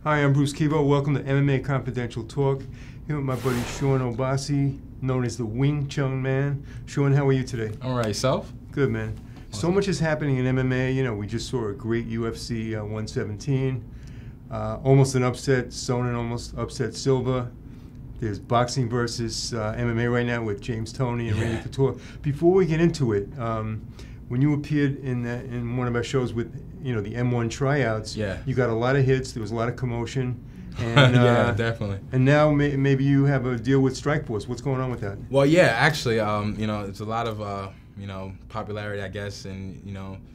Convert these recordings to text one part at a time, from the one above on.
Hi, I'm Bruce Kivo. Welcome to MMA Confidential TALK. Here with my buddy Shawn Obasi, known as the Wing-Jitsu man. Shawn, how are you today? All right, yourself? Good, man. Awesome. So much is happening in MMA. You know, we just saw a great UFC 117. Almost an upset. Sonnen almost upset Silva. There's boxing versus MMA right now with James Toney and Randy Couture. Before we get into it, when you appeared in one of our shows with the M1 tryouts, you got a lot of hits. There was a lot of commotion. And, yeah, definitely. And now maybe you have a deal with Strikeforce. What's going on with that? Well, yeah, actually, it's a lot of popularity, I guess, and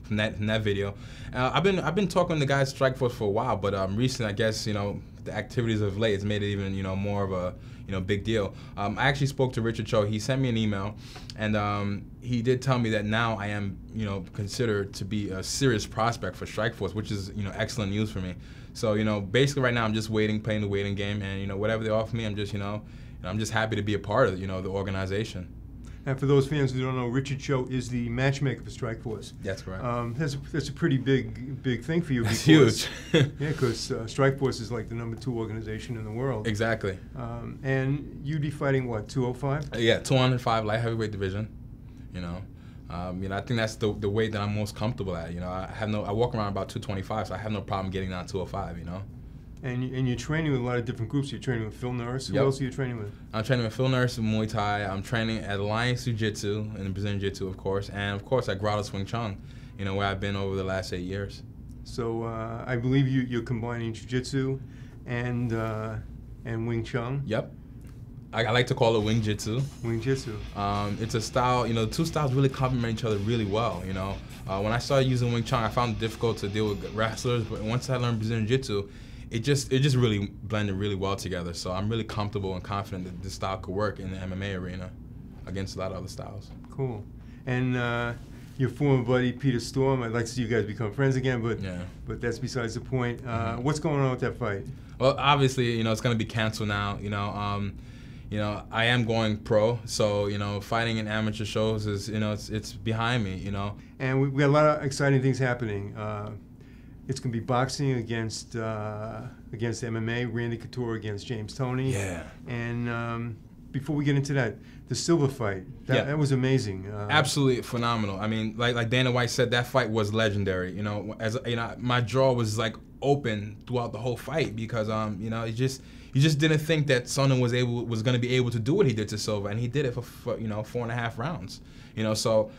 from that video. I've been talking to the guys Strikeforce for a while, but recently, I guess, the activities of late has made it even more of a big deal. I actually spoke to Richard Cho. He sent me an email, and he did tell me that now I am considered to be a serious prospect for Strikeforce, which is excellent news for me. So basically right now I'm just waiting, playing the waiting game, and whatever they offer me, I'm just I'm just happy to be a part of the organization. And for those fans who don't know, Richard Cho is the matchmaker for Strikeforce. That's correct. That's a pretty big thing for you. That's huge. Yeah, because Strikeforce is like the #2 organization in the world. Exactly. And you'd be fighting what, 205? Yeah, 205 light heavyweight division. I think that's the weight that I'm most comfortable at. I walk around about 225, so I have no problem getting down 205. And you're training with a lot of different groups. You're training with Phil Nurse. Who else are you training with? I'm training with Phil Nurse in Muay Thai. I'm training at Alliance Jiu-Jitsu and Brazilian Jiu-Jitsu, of course, and of course at Grotto's Wing Chun, where I've been over the last 8 years. So I believe you're combining Jiu-Jitsu and Wing Chun. Yep. I like to call it Wing-Jitsu. Wing-Jitsu. It's a style, the two styles really complement each other really well, When I started using Wing Chun, I found it difficult to deal with wrestlers, but once I learned Brazilian Jiu-Jitsu, it just really blended really well together. So I'm really comfortable and confident that this style could work in the MMA arena against a lot of other styles. Cool. And your former buddy Peter Storm, I'd like to see you guys become friends again, but that's besides the point. What's going on with that fight? Well, obviously, it's going to be canceled now. I am going pro, so fighting in amateur shows is it's behind me. And we got a lot of exciting things happening. It's going to be boxing against MMA, Randy Couture against James Toney. Yeah. And before we get into that, the Silva fight, that was amazing. Absolutely phenomenal. I mean, like Dana White said, that fight was legendary. My jaw was like open throughout the whole fight because you just didn't think that Sonnen was going to be able to do what he did to Silva, and he did it for 4.5 rounds. So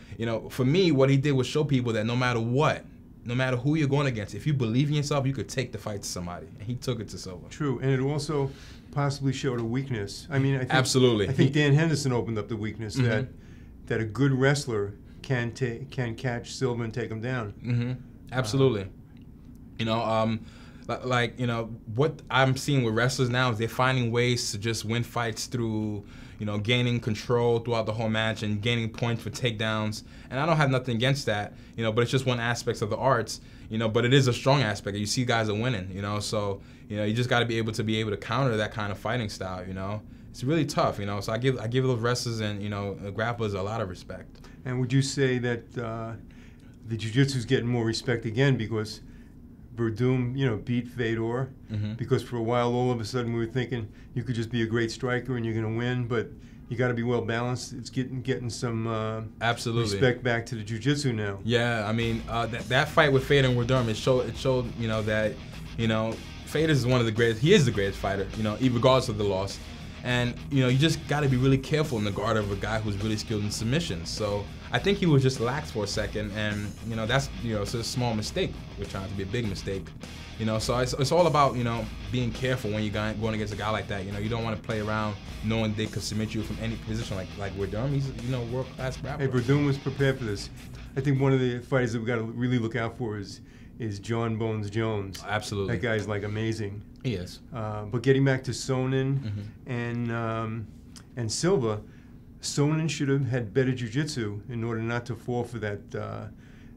for me, what he did was show people that no matter what, no matter who you're going against, if you believe in yourself, you could take the fight to somebody. And he took it to Silva. True, and it also possibly showed a weakness. I mean, I think, absolutely. I think Dan Henderson opened up the weakness that a good wrestler can catch Silva and take him down. Absolutely. What I'm seeing with wrestlers now is they're finding ways to just win fights through gaining control throughout the whole match and gaining points for takedowns. And I don't have nothing against that, but it's just one aspect of the arts, but it is a strong aspect. You see guys are winning, so, you just got to be able to counter that kind of fighting style, It's really tough, so I give those wrestlers and, grapplers a lot of respect. And would you say that the Jiu-Jitsu is getting more respect again because Werdum, beat Fedor, because for a while, all of a sudden, we were thinking you could just be a great striker and you're going to win, but you got to be well balanced. It's getting some absolutely respect back to the Jiu-Jitsu now. Yeah, I mean that fight with Fedor-Werdum, it showed that Fedor is one of the greatest. He is the greatest fighter, regardless of the loss. And you just got to be really careful in the guard of a guy who's really skilled in submissions. So I think he was just lax for a second, and that's it's a small mistake. We're trying to be a big mistake, So it's all about being careful when you're going against a guy like that. You don't want to play around knowing they could submit you from any position like Werdum. He's world class grappler. Hey, Werdum was prepared for this. I think one of the fighters that we got to really look out for is John Bones Jones. Absolutely. That guy's like amazing. He is. But getting back to Sonnen and Silva, Sonnen should have had better jiu-jitsu in order not to fall for that,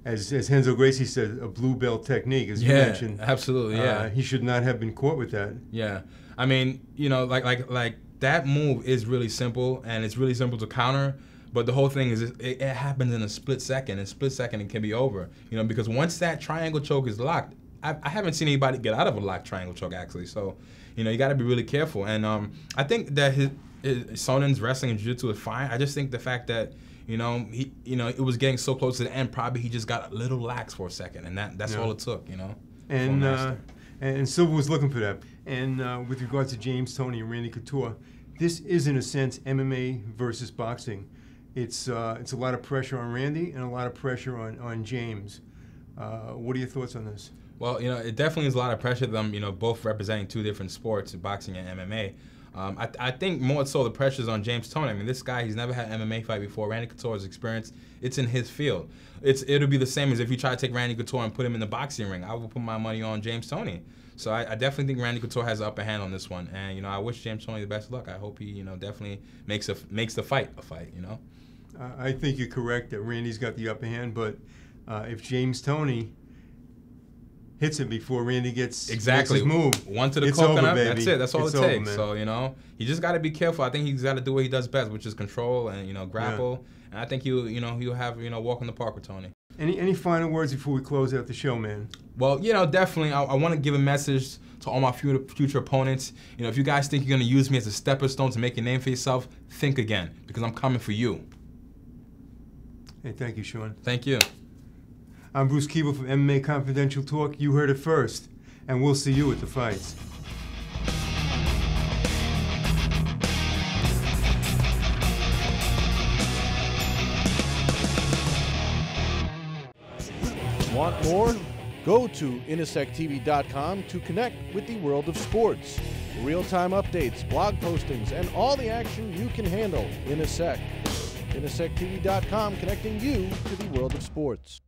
as Renzo Gracie said, a blue belt technique, as you mentioned. Absolutely, yeah. He should not have been caught with that. Yeah. I mean, like that move is really simple, and it's really simple to counter. But the whole thing is it happens in a split second. In a split second, it can be over. Because once that triangle choke is locked, I haven't seen anybody get out of a locked triangle choke actually. So, you know, you got to be really careful. And I think that his Sonnen's wrestling and jiu-jitsu is fine. I just think the fact that, you know, it was getting so close to the end, probably he just got a little lax for a second, and that's all it took, you know. And Silva was looking for that. And with regards to James Toney and Randy Couture, this is in a sense MMA versus boxing. It's a lot of pressure on Randy and a lot of pressure on James. What are your thoughts on this? Well, you know, it definitely is a lot of pressure to them, you know, both representing two different sports, boxing and MMA. I think more so the pressure's on James Toney. I mean, this guy, he's never had an MMA fight before. Randy Couture's experience, it's in his field. It'll be the same as if you try to take Randy Couture and put him in the boxing ring. I would put my money on James Toney. So I definitely think Randy Couture has the upper hand on this one. And, you know, I wish James Toney the best of luck. I hope he, you know, definitely makes the fight a fight, you know. I think you're correct that Randy's got the upper hand, but if James Toney hits it before Randy gets his move, one to the coconut, that's it. That's all it takes. So, you know, you just got to be careful. I think he's got to do what he does best, which is control and, you know, grapple. Yeah. And I think he'll have, you know, walk in the park with Toney. Any final words before we close out the show, man? Well, you know, definitely, I want to give a message to all my future opponents. You know, if you guys think you're going to use me as a stepping stone to make a name for yourself, think again, because I'm coming for you. Hey, thank you, Shawn. Thank you. I'm Bruce Kivo from MMA Confidential TALK. You heard it first, and we'll see you at the fights. Want more? Go to inasectv.com to connect with the world of sports. Real-time updates, blog postings, and all the action you can handle in a sec. inasectv.com, connecting you to the world of sports.